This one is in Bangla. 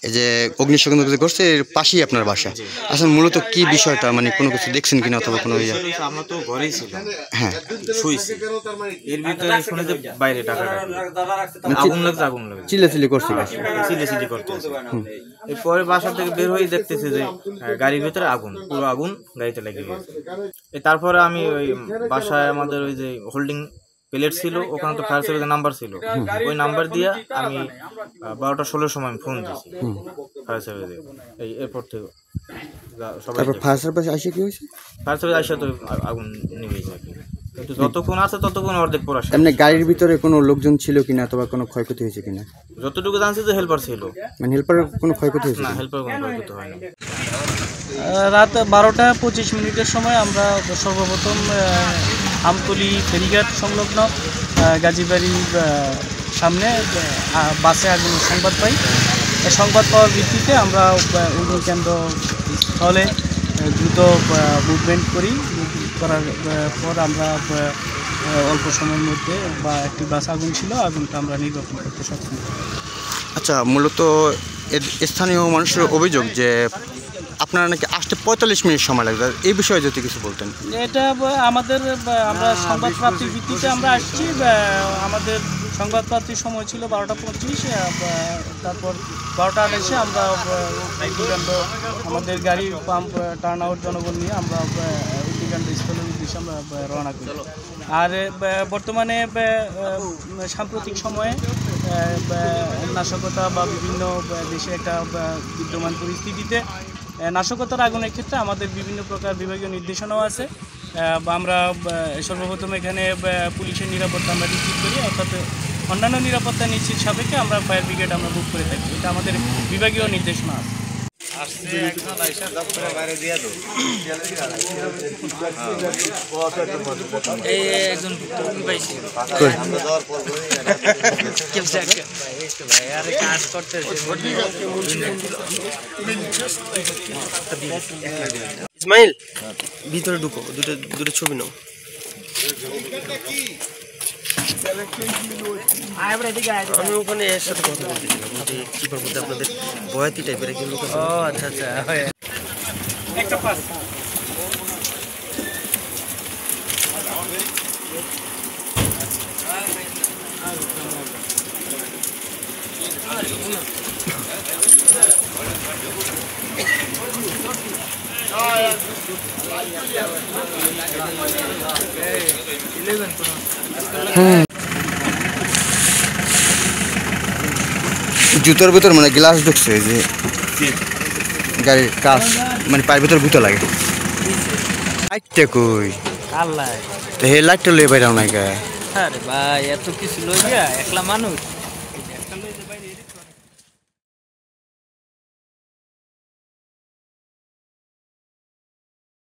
এই যে অগ্নিসংযোগ করছে এর পাশেই আপনার বাসা। আসলে মূলত কি বিষয়টা, মানে কোনো কিছু দেখছেন কিনা অথবা কোনো আমরা তো ঘরেই ছিলাম, হ্যাঁ শুইছি, এর ভিতরে শুনে যে বাইরে টাকা আগুন লাগছে, আগুন লাগছে, চিল্লাচিল্লি করছে, চিল্লাচিল্লি করতেছে। এরপরে বাসা থেকে বের হয়ে দেখতেছে যে গাড়ির ভিতরে আগুন, পুরো আগুন গাড়িতে লেগে গেছে। তারপরে আমি ওই বাসায় আমাদের ওই যে হোল্ডিং প্লেট ছিল, ওখানে তো ফায়ার সার্ভিসের নাম্বার ছিল, ওই নাম্বার দিয়ে আমি 12:16 সময় ফোন দিয়েছি ফায়ার সার্ভিসে। এই এরপর থেকে সবাই ফায়ার সার্ভিস আসে কি হয়েছে, ফায়ার সার্ভিস আসে তো আগুন নিভেছে, কিন্তু যতক্ষণ আছে ততক্ষণ অর্ধেক পড়া। এমনি গাড়ির ভিতরে কোনো লোকজন ছিল কিনা অথবা কোনো ক্ষয়ক্ষতি হয়েছে কিনা? যতটুকু জানছি যে হেল্পার ছিল, মানে হেল্পারের কোনো ক্ষয়ক্ষতি হয়েছে না? হেল্পার কোনো ক্ষয়ক্ষতি হয়নি। রাত 12:25 সময় আমরা সর্বপ্রথম আমতলী ফেরিঘাট সংলগ্ন গাজীবাড়ির সামনে বাসে আগুনের সংবাদ পাই। এই সংবাদ পাওয়ার ভিত্তিতে আমরা অগ্নিকাণ্ড স্থলে দ্রুত মুভমেন্ট করার পর আমরা অল্প সময়ের মধ্যে একটি বাস আগুন ছিল, আগুনটা আমরা নির্বাপন করতে সক্ষম। আচ্ছা, মূলত স্থানীয় মানুষের অভিযোগ যে আপনারা নাকি আসতে 45 মিনিট সময় লাগবে, এই বিষয়ে যদি কিছু বলতেন। এটা আমরা সংবাদ প্রাপ্তির ভিত্তিতে আমরা আসছি। আমাদের সংবাদ প্রাপ্তির সময় ছিল 12:25, তারপর 12:28 আমরা অগ্নিকাণ্ড আমাদের গাড়ি পাম্প টার্ন আউট জনগণ নিয়ে আমরা অগ্নিকাণ্ড স্থলের উদ্দেশ্যে আমরা রওনা করি। আর বর্তমানে সাম্প্রতিক সময়ে নাশকতা বা বিভিন্ন দেশে একটা বিদ্যমান পরিস্থিতিতে নাশকতার আগুনের ক্ষেত্রে আমাদের বিভিন্ন প্রকার বিভাগীয় নির্দেশনাও আছে। আমরা সর্বপ্রথম এখানে পুলিশের নিরাপত্তা আমরা নিশ্চিত করি, অর্থাৎ অন্যান্য নিরাপত্তা নিশ্চিত সাপেক্ষে আমরা ফায়ার ব্রিগেড আমরা বুক করে থাকি, এটা আমাদের বিভাগীয় নির্দেশনা আছে। ইসমাইল, ভিতরে ঢুকো, দুটো ছবি নাও। আমি ওখানে এর সাথে কথা বলতেছিলাম যে কি করবো, আপনাদের বয়াতি টাইপের একজন লোক। ও আচ্ছা আচ্ছা, জুতোর ভিতর মানে গ্লাস ঢুকছে, যে গাড়ির কাজ মানে পায়ের ভিতর ভূত লাগে। লাইটটা কই? তো হে লাইটটা লয়ে বাইরে নাই কে? আরে ভাই এত কিছু লই গিয়া একলা মানুষ।